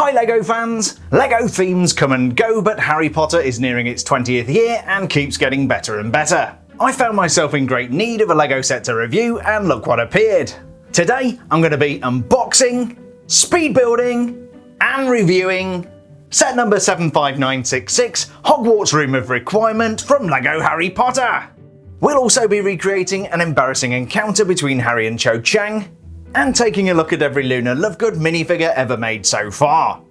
Hi LEGO fans! LEGO themes come and go, but Harry Potter is nearing its 20th year and keeps getting better and better. I found myself in great need of a LEGO set to review, and look what appeared. Today I'm going to be unboxing, speed building, and reviewing set number 75966, Hogwarts Room of Requirement from LEGO Harry Potter. We'll also be recreating an embarrassing encounter between Harry and Chang, and taking a look at every Luna Lovegood minifigure ever made so far.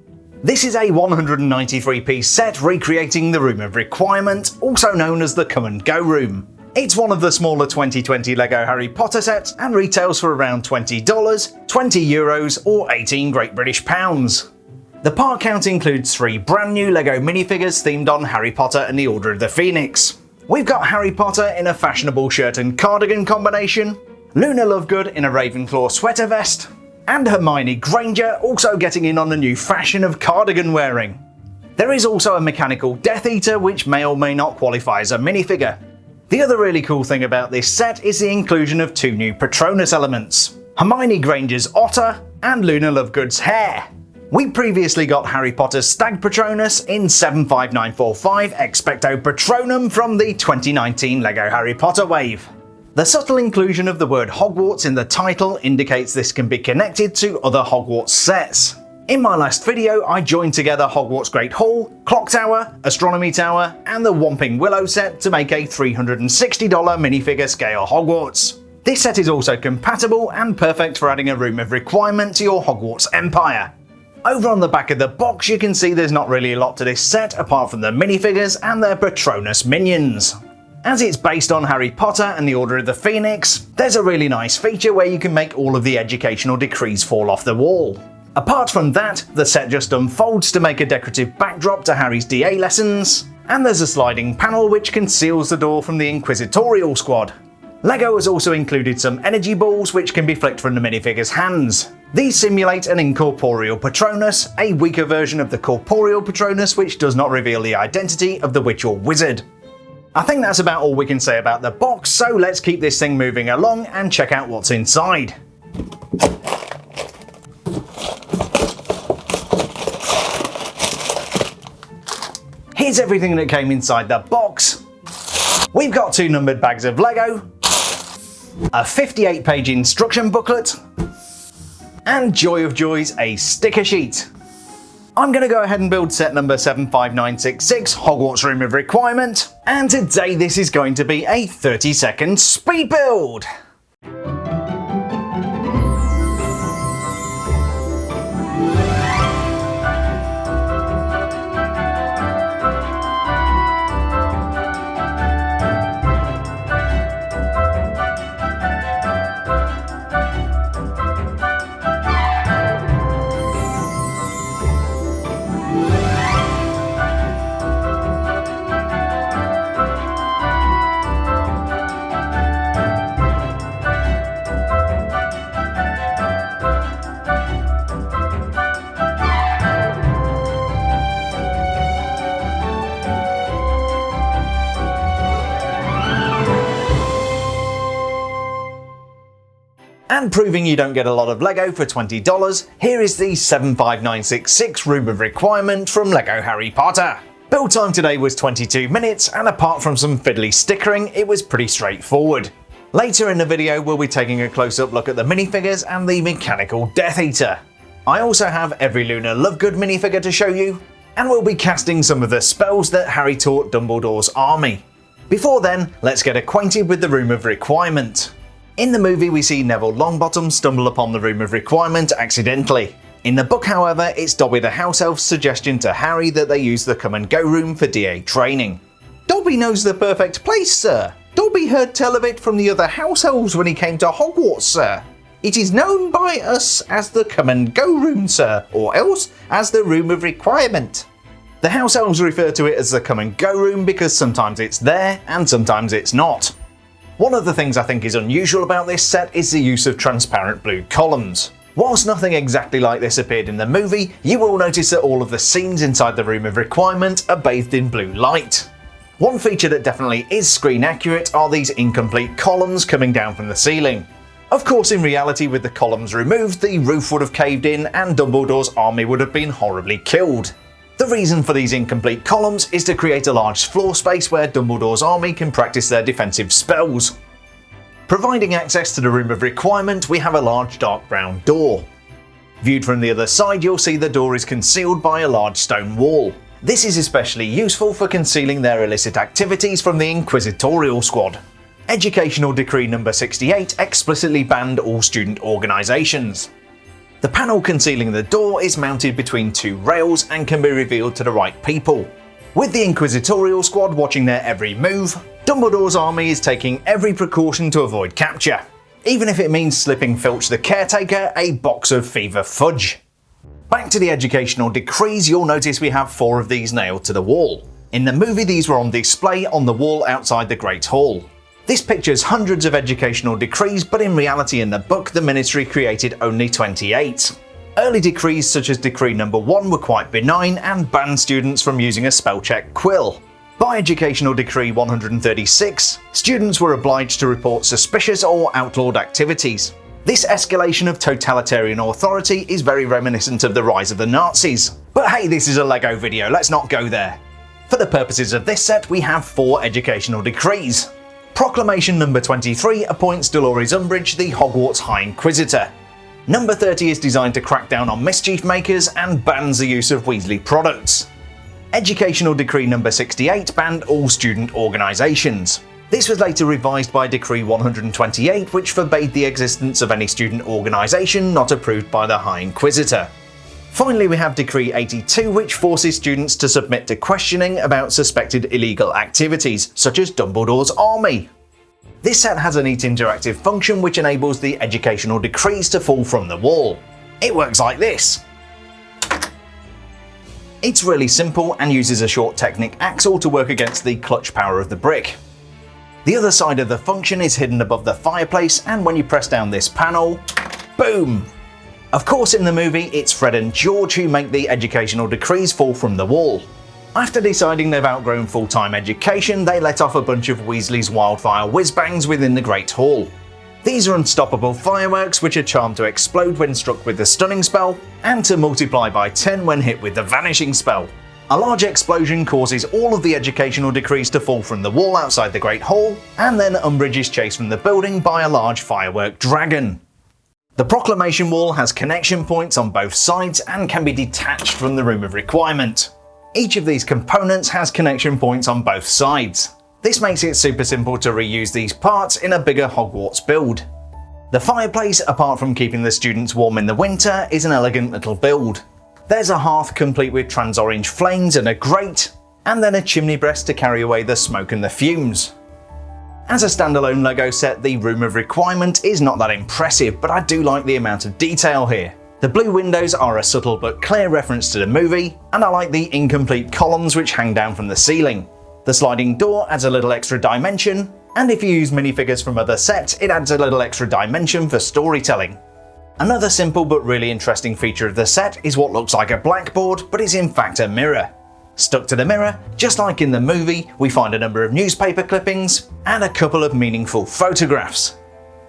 This is a 193-piece set recreating the Room of Requirement, also known as the Come and Go Room. It's one of the smaller 2020 LEGO Harry Potter sets and retails for around $20, €20 or 18 Great British Pounds. The part count includes 3 brand new LEGO minifigures themed on Harry Potter and the Order of the Phoenix. We've got Harry Potter in a fashionable shirt and cardigan combination, Luna Lovegood in a Ravenclaw sweater vest, and Hermione Granger also getting in on the new fashion of cardigan wearing. There is also a mechanical Death Eater which may or may not qualify as a minifigure. The other really cool thing about this set is the inclusion of 2 new Patronus elements, Hermione Granger's Otter and Luna Lovegood's Hare. We previously got Harry Potter's Stag Patronus in 75945 Expecto Patronum from the 2019 LEGO Harry Potter wave. The subtle inclusion of the word Hogwarts in the title indicates this can be connected to other Hogwarts sets. In my last video, I joined together Hogwarts Great Hall, Clock Tower, Astronomy Tower, and the Whomping Willow set to make a $360 minifigure scale Hogwarts. This set is also compatible and perfect for adding a Room of Requirement to your Hogwarts empire. Over on the back of the box you can see there's not really a lot to this set apart from the minifigures and their Patronus minions. As it's based on Harry Potter and the Order of the Phoenix, there's a really nice feature where you can make all of the educational decrees fall off the wall. Apart from that, the set just unfolds to make a decorative backdrop to Harry's DA lessons, and there's a sliding panel which conceals the door from the Inquisitorial Squad. LEGO has also included some energy balls which can be flicked from the minifigure's hands. These simulate an incorporeal Patronus, a weaker version of the corporeal Patronus which does not reveal the identity of the witch or wizard. I think that's about all we can say about the box, so let's keep this thing moving along and check out what's inside. Here's everything that came inside the box. We've got 2 numbered bags of LEGO, a 58-page instruction booklet, and joy of joys, a sticker sheet. I'm going to go ahead and build set number 75966, Hogwarts Room of Requirement, and today this is going to be a 30-second speed build. And proving you don't get a lot of LEGO for $20, here is the 75966 Room of Requirement from LEGO Harry Potter. Build time today was 22 minutes, and apart from some fiddly stickering, it was pretty straightforward. Later in the video we'll be taking a close-up look at the minifigures and the mechanical Death Eater. I also have every Luna Lovegood minifigure to show you, and we'll be casting some of the spells that Harry taught Dumbledore's army. Before then, let's get acquainted with the Room of Requirement. In the movie we see Neville Longbottom stumble upon the Room of Requirement accidentally. In the book however, it's Dobby the House Elf's suggestion to Harry that they use the Come and Go Room for DA training. Dobby knows the perfect place, sir. Dobby heard tell of it from the other house elves when he came to Hogwarts, sir. It is known by us as the Come and Go Room, sir, or else as the Room of Requirement. The house elves refer to it as the Come and Go Room because sometimes it's there and sometimes it's not. One of the things I think is unusual about this set is the use of transparent blue columns. Whilst nothing exactly like this appeared in the movie, you will notice that all of the scenes inside the Room of Requirement are bathed in blue light. One feature that definitely is screen accurate are these incomplete columns coming down from the ceiling. Of course, in reality, with the columns removed, the roof would have caved in and Dumbledore's army would have been horribly killed. The reason for these incomplete columns is to create a large floor space where Dumbledore's army can practice their defensive spells. Providing access to the Room of Requirement, we have a large dark brown door. Viewed from the other side, you'll see the door is concealed by a large stone wall. This is especially useful for concealing their illicit activities from the Inquisitorial Squad. Educational Decree number 68 explicitly banned all student organisations. The panel concealing the door is mounted between two rails and can be revealed to the right people. With the Inquisitorial Squad watching their every move, Dumbledore's army is taking every precaution to avoid capture, even if it means slipping Filch the Caretaker a box of fever fudge. Back to the educational decrees, you'll notice we have 4 of these nailed to the wall. In the movie, these were on display on the wall outside the Great Hall. This pictures hundreds of educational decrees, but in reality in the book the Ministry created only 28. Early decrees such as Decree number 1 were quite benign and banned students from using a spell check quill. By Educational Decree 136, students were obliged to report suspicious or outlawed activities. This escalation of totalitarian authority is very reminiscent of the rise of the Nazis. But hey, this is a LEGO video, let's not go there. For the purposes of this set, we have 4 educational decrees. Proclamation number 23 appoints Dolores Umbridge the Hogwarts High Inquisitor. Number 30 is designed to crack down on mischief makers and bans the use of Weasley products. Educational Decree number 68 banned all student organisations. This was later revised by Decree 128, which forbade the existence of any student organisation not approved by the High Inquisitor. Finally, we have Decree 82, which forces students to submit to questioning about suspected illegal activities, such as Dumbledore's army. This set has a neat interactive function which enables the educational decrees to fall from the wall. It works like this. It's really simple and uses a short Technic axle to work against the clutch power of the brick. The other side of the function is hidden above the fireplace, and when you press down this panel, boom! Of course, in the movie, it's Fred and George who make the educational decrees fall from the wall. After deciding they've outgrown full-time education, they let off a bunch of Weasley's wildfire whiz-bangs within the Great Hall. These are unstoppable fireworks which are charmed to explode when struck with the Stunning spell, and to multiply by 10 when hit with the Vanishing spell. A large explosion causes all of the educational decrees to fall from the wall outside the Great Hall, and then Umbridge is chased from the building by a large firework dragon. The proclamation wall has connection points on both sides and can be detached from the Room of Requirement. Each of these components has connection points on both sides. This makes it super simple to reuse these parts in a bigger Hogwarts build. The fireplace, apart from keeping the students warm in the winter, is an elegant little build. There's a hearth complete with trans-orange flames and a grate, and then a chimney breast to carry away the smoke and the fumes. As a standalone LEGO set, the Room of Requirement is not that impressive, but I do like the amount of detail here. The blue windows are a subtle but clear reference to the movie, and I like the incomplete columns which hang down from the ceiling. The sliding door adds a little extra dimension, and if you use minifigures from other sets, it adds a little extra dimension for storytelling. Another simple but really interesting feature of the set is what looks like a blackboard, but is in fact a mirror. Stuck to the mirror, just like in the movie, we find a number of newspaper clippings and a couple of meaningful photographs.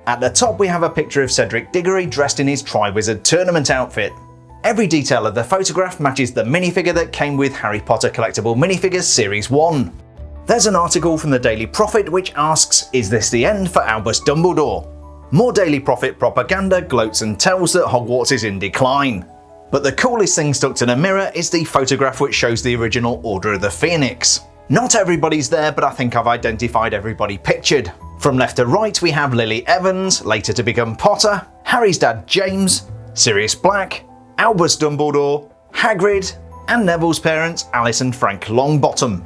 At the top we have a picture of Cedric Diggory dressed in his Triwizard Tournament outfit. Every detail of the photograph matches the minifigure that came with Harry Potter Collectible Minifigures Series 1. There's an article from the Daily Prophet which asks, is this the end for Albus Dumbledore? More Daily Prophet propaganda gloats and tells that Hogwarts is in decline. But the coolest thing stuck to the mirror is the photograph which shows the original Order of the Phoenix. Not everybody's there, but I think I've identified everybody pictured. From left to right we have Lily Evans, later to become Potter, Harry's dad James, Sirius Black, Albus Dumbledore, Hagrid, and Neville's parents Alice and Frank Longbottom.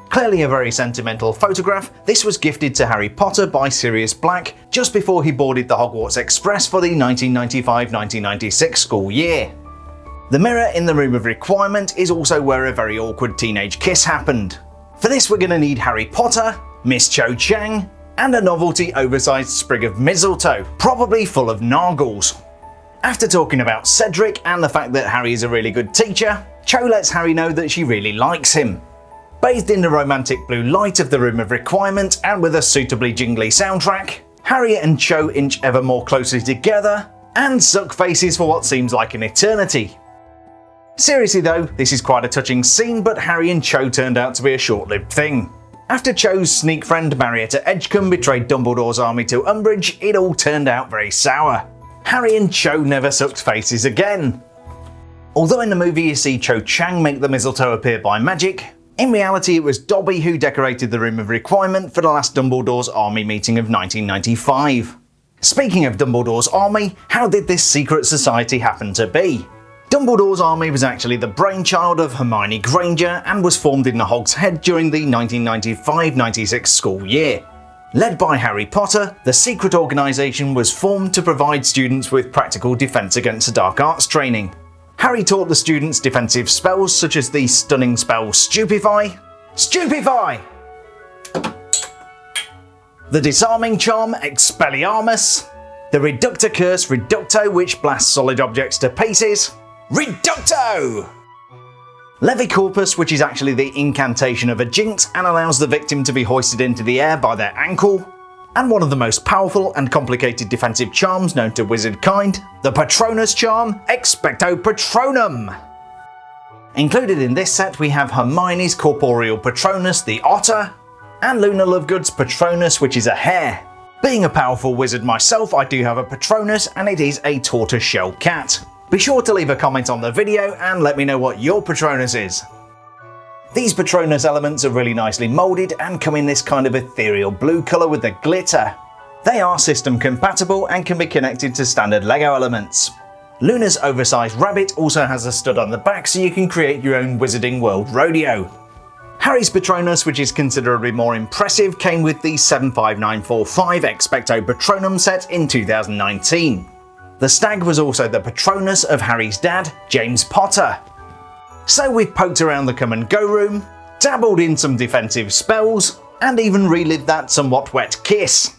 Clearly a very sentimental photograph, this was gifted to Harry Potter by Sirius Black just before he boarded the Hogwarts Express for the 1995-1996 school year. The mirror in the Room of Requirement is also where a very awkward teenage kiss happened. For this we're going to need Harry Potter, Miss Cho Chang, and a novelty oversized sprig of mistletoe, probably full of nargles. After talking about Cedric and the fact that Harry is a really good teacher, Cho lets Harry know that she really likes him. Bathed in the romantic blue light of the Room of Requirement and with a suitably jingly soundtrack, Harry and Cho inch ever more closely together, and suck faces for what seems like an eternity. Seriously though, this is quite a touching scene, but Harry and Cho turned out to be a short-lived thing. After Cho's sneak friend Marietta Edgecombe betrayed Dumbledore's army to Umbridge, it all turned out very sour. Harry and Cho never sucked faces again. Although in the movie you see Cho Chang make the mistletoe appear by magic, in reality it was Dobby who decorated the Room of Requirement for the last Dumbledore's army meeting of 1995. Speaking of Dumbledore's army, how did this secret society happen to be? Dumbledore's army was actually the brainchild of Hermione Granger and was formed in the Hog's Head during the 1995-96 school year. Led by Harry Potter, the secret organisation was formed to provide students with practical defence against the dark arts training. Harry taught the students defensive spells such as the stunning spell Stupify, the disarming charm Expelliarmus, the reductor curse Reducto, which blasts solid objects to pieces, Reducto! Levicorpus, which is actually the incantation of a jinx and allows the victim to be hoisted into the air by their ankle, and one of the most powerful and complicated defensive charms known to wizard kind, the Patronus Charm Expecto Patronum. Included in this set we have Hermione's Corporeal Patronus, the Otter, and Luna Lovegood's Patronus, which is a hare. Being a powerful wizard myself, I do have a Patronus, and it is a tortoiseshell cat. Be sure to leave a comment on the video and let me know what your Patronus is. These Patronus elements are really nicely moulded and come in this kind of ethereal blue colour with the glitter. They are system compatible and can be connected to standard LEGO elements. Luna's oversized rabbit also has a stud on the back so you can create your own Wizarding World rodeo. Harry's Patronus, which is considerably more impressive, came with the 75945 Expecto Patronum set in 2019. The Stag was also the Patronus of Harry's dad, James Potter. So we've poked around the come and go room, dabbled in some defensive spells, and even relived that somewhat wet kiss.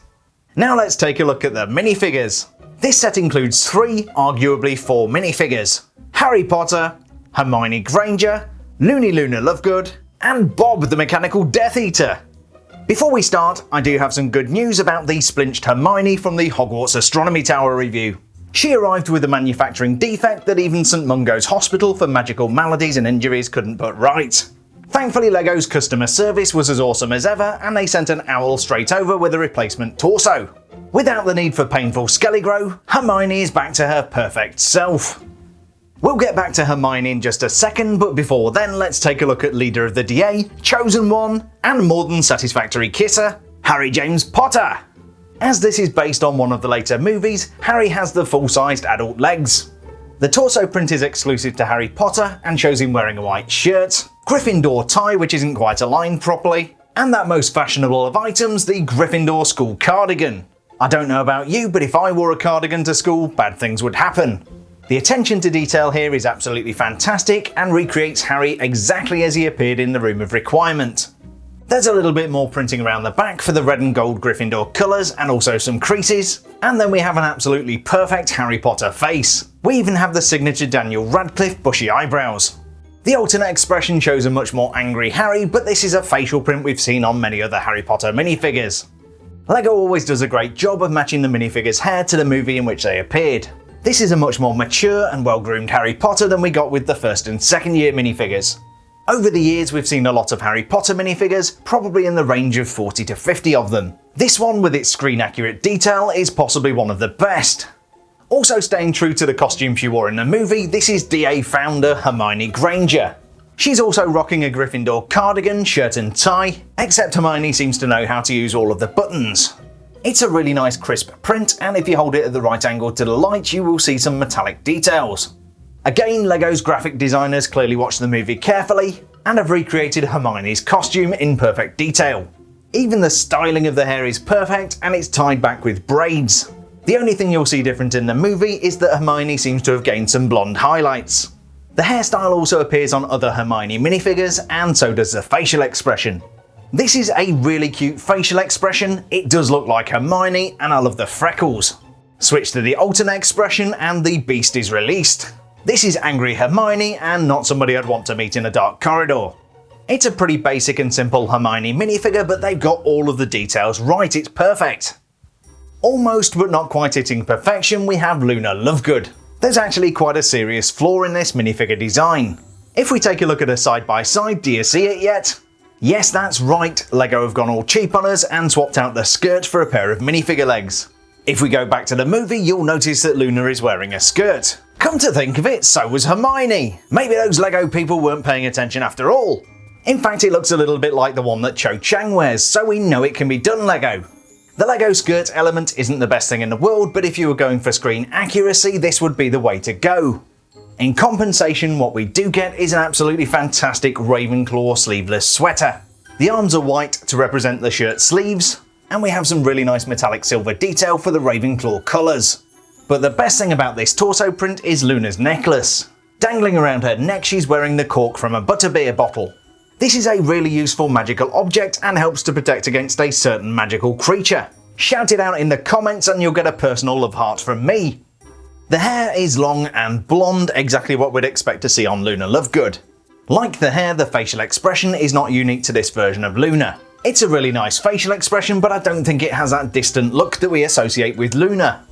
Now let's take a look at the minifigures. This set includes 3, arguably 4 minifigures: Harry Potter, Hermione Granger, Loony Luna Lovegood, and Bob the Mechanical Death Eater. Before we start, I do have some good news about the splinched Hermione from the Hogwarts Astronomy Tower review. She arrived with a manufacturing defect that even St Mungo's Hospital for Magical Maladies and Injuries couldn't put right. Thankfully, LEGO's customer service was as awesome as ever, and they sent an owl straight over with a replacement torso. Without the need for painful skellygrow, Hermione is back to her perfect self. We'll get back to Hermione in just a second, but before then let's take a look at Leader of the DA, Chosen One, and more than satisfactory kisser, Harry James Potter. As this is based on one of the later movies, Harry has the full-sized adult legs. The torso print is exclusive to Harry Potter and shows him wearing a white shirt, Gryffindor tie which isn't quite aligned properly, and that most fashionable of items, the Gryffindor school cardigan. I don't know about you, but if I wore a cardigan to school, bad things would happen. The attention to detail here is absolutely fantastic and recreates Harry exactly as he appeared in the Room of Requirement. There's a little bit more printing around the back for the red and gold Gryffindor colours and also some creases, and then we have an absolutely perfect Harry Potter face. We even have the signature Daniel Radcliffe bushy eyebrows. The alternate expression shows a much more angry Harry, but this is a facial print we've seen on many other Harry Potter minifigures. LEGO always does a great job of matching the minifigure's hair to the movie in which they appeared. This is a much more mature and well-groomed Harry Potter than we got with the first and second year minifigures. Over the years we've seen a lot of Harry Potter minifigures, probably in the range of 40 to 50 of them. This one, with its screen-accurate detail, is possibly one of the best. Also staying true to the costume she wore in the movie, this is DA founder Hermione Granger. She's also rocking a Gryffindor cardigan, shirt and tie, except Hermione seems to know how to use all of the buttons. It's a really nice crisp print, and if you hold it at the right angle to the light you will see some metallic details. Again, LEGO's graphic designers clearly watched the movie carefully and have recreated Hermione's costume in perfect detail. Even the styling of the hair is perfect and it's tied back with braids. The only thing you'll see different in the movie is that Hermione seems to have gained some blonde highlights. The hairstyle also appears on other Hermione minifigures, and so does the facial expression. This is a really cute facial expression, it does look like Hermione, and I love the freckles. Switch to the alternate expression and the beast is released. This is angry Hermione, and not somebody I'd want to meet in a dark corridor. It's a pretty basic and simple Hermione minifigure, but they've got all of the details right, it's perfect. Almost but not quite hitting perfection, we have Luna Lovegood. There's actually quite a serious flaw in this minifigure design. If we take a look at her side by side, do you see it yet? Yes, that's right, LEGO have gone all cheap on us and swapped out the skirt for a pair of minifigure legs. If we go back to the movie, you'll notice that Luna is wearing a skirt. Come to think of it, so was Hermione. Maybe those LEGO people weren't paying attention after all. In fact, it looks a little bit like the one that Chang wears, so we know it can be done, LEGO. The LEGO skirt element isn't the best thing in the world, but if you were going for screen accuracy, this would be the way to go. In compensation, what we do get is an absolutely fantastic Ravenclaw sleeveless sweater. The arms are white to represent the shirt sleeves, and we have some really nice metallic silver detail for the Ravenclaw colours. But the best thing about this torso print is Luna's necklace. Dangling around her neck, she's wearing the cork from a butterbeer bottle. This is a really useful magical object and helps to protect against a certain magical creature. Shout it out in the comments and you'll get a personal love heart from me. The hair is long and blonde, exactly what we'd expect to see on Luna Lovegood. Like the hair, the facial expression is not unique to this version of Luna. It's a really nice facial expression, but I don't think it has that distant look that we associate with Luna.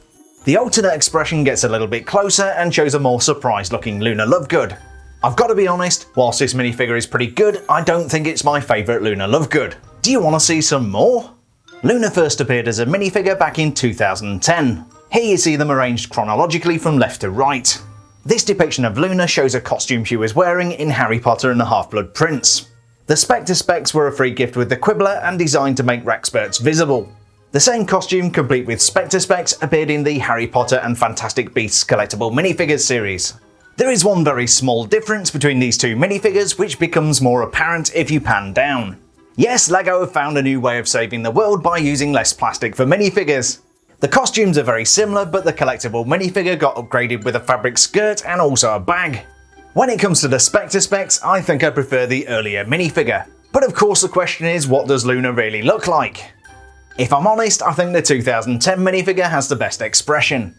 The alternate expression gets a little bit closer and shows a more surprised looking Luna Lovegood. I've got to be honest, whilst this minifigure is pretty good, I don't think it's my favourite Luna Lovegood. Do you want to see some more? Luna first appeared as a minifigure back in 2010. Here you see them arranged chronologically from left to right. This depiction of Luna shows a costume she was wearing in Harry Potter and the Half-Blood Prince. The Spectre Specs were a free gift with the Quibbler and designed to make Raxperts visible. The same costume, complete with Spectre Specs, appeared in the Harry Potter and Fantastic Beasts collectible minifigures series. There is one very small difference between these two minifigures which becomes more apparent if you pan down. Yes, LEGO have found a new way of saving the world by using less plastic for minifigures. The costumes are very similar, but the collectible minifigure got upgraded with a fabric skirt and also a bag. When it comes to the Spectre Specs, I think I prefer the earlier minifigure. But of course the question is, what does Luna really look like? If I'm honest, I think the 2010 minifigure has the best expression.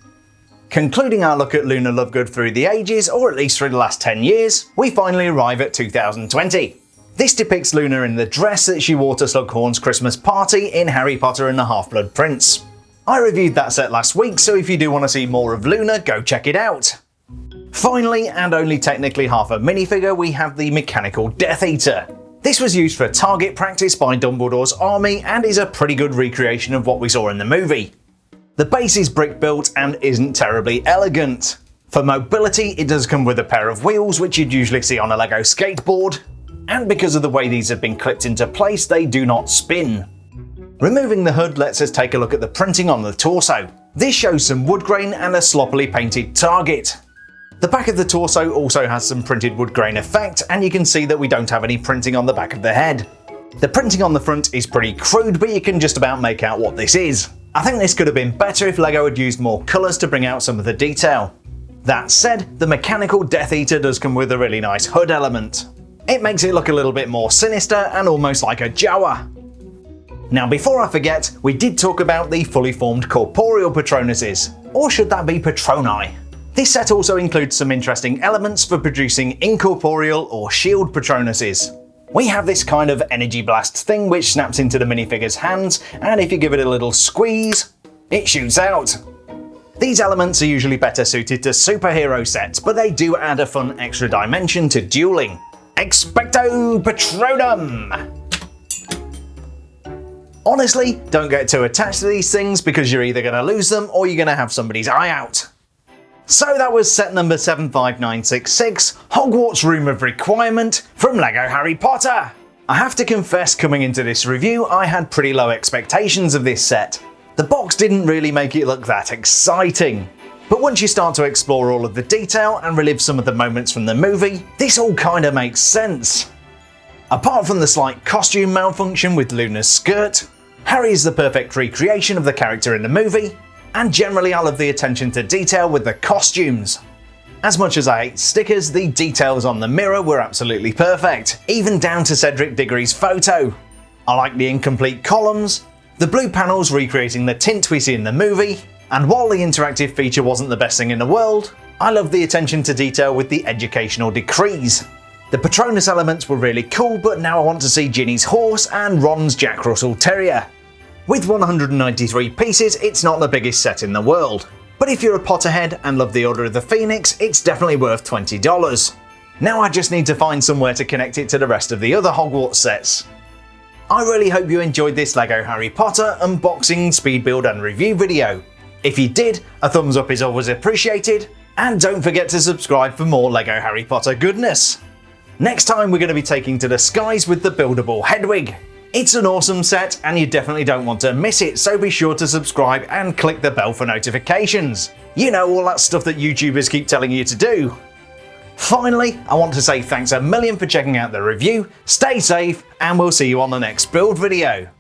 Concluding our look at Luna Lovegood through the ages, or at least through the last 10 years, we finally arrive at 2020. This depicts Luna in the dress that she wore to Slughorn's Christmas party in Harry Potter and the Half-Blood Prince. I reviewed that set last week, so if you do want to see more of Luna, go check it out. Finally, and only technically half a minifigure, we have the Mechanical Death Eater. This was used for target practice by Dumbledore's army and is a pretty good recreation of what we saw in the movie. The base is brick built and isn't terribly elegant. For mobility, it does come with a pair of wheels which you'd usually see on a LEGO skateboard, and because of the way these have been clipped into place, they do not spin. Removing the hood lets us take a look at the printing on the torso. This shows some wood grain and a sloppily painted target. The back of the torso also has some printed wood grain effect, and you can see that we don't have any printing on the back of the head. The printing on the front is pretty crude, but you can just about make out what this is. I think this could have been better if LEGO had used more colours to bring out some of the detail. That said, the Mechanical Death Eater does come with a really nice hood element. It makes it look a little bit more sinister and almost like a Jawa. Now before I forget, we did talk about the fully formed Corporeal Patronuses, or should that be Patroni? This set also includes some interesting elements for producing incorporeal or shield Patronuses. We have this kind of energy blast thing which snaps into the minifigure's hands, and if you give it a little squeeze, it shoots out. These elements are usually better suited to superhero sets, but they do add a fun extra dimension to dueling. Expecto Patronum! Honestly, don't get too attached to these things because you're either going to lose them or you're going to have somebody's eye out. So that was set number 75966, Hogwarts Room of Requirement from LEGO Harry Potter. I have to confess, coming into this review, I had pretty low expectations of this set. The box didn't really make it look that exciting. But once you start to explore all of the detail and relive some of the moments from the movie, this all kinda makes sense. Apart from the slight costume malfunction with Luna's skirt, Harry is the perfect recreation of the character in the movie, and generally I love the attention to detail with the costumes. As much as I hate stickers, the details on the mirror were absolutely perfect, even down to Cedric Diggory's photo. I like the incomplete columns, the blue panels recreating the tint we see in the movie, and while the interactive feature wasn't the best thing in the world, I love the attention to detail with the educational decrees. The Patronus elements were really cool, but now I want to see Ginny's horse and Ron's Jack Russell Terrier. With 193 pieces, it's not the biggest set in the world. But if you're a Potterhead and love the Order of the Phoenix, it's definitely worth $20. Now I just need to find somewhere to connect it to the rest of the other Hogwarts sets. I really hope you enjoyed this LEGO Harry Potter unboxing, speed build and review video. If you did, a thumbs up is always appreciated, and don't forget to subscribe for more LEGO Harry Potter goodness. Next time we're going to be taking to the skies with the buildable Hedwig. It's an awesome set and you definitely don't want to miss it, so be sure to subscribe and click the bell for notifications. You know, all that stuff that YouTubers keep telling you to do. Finally, I want to say thanks a million for checking out the review, stay safe, and we'll see you on the next build video.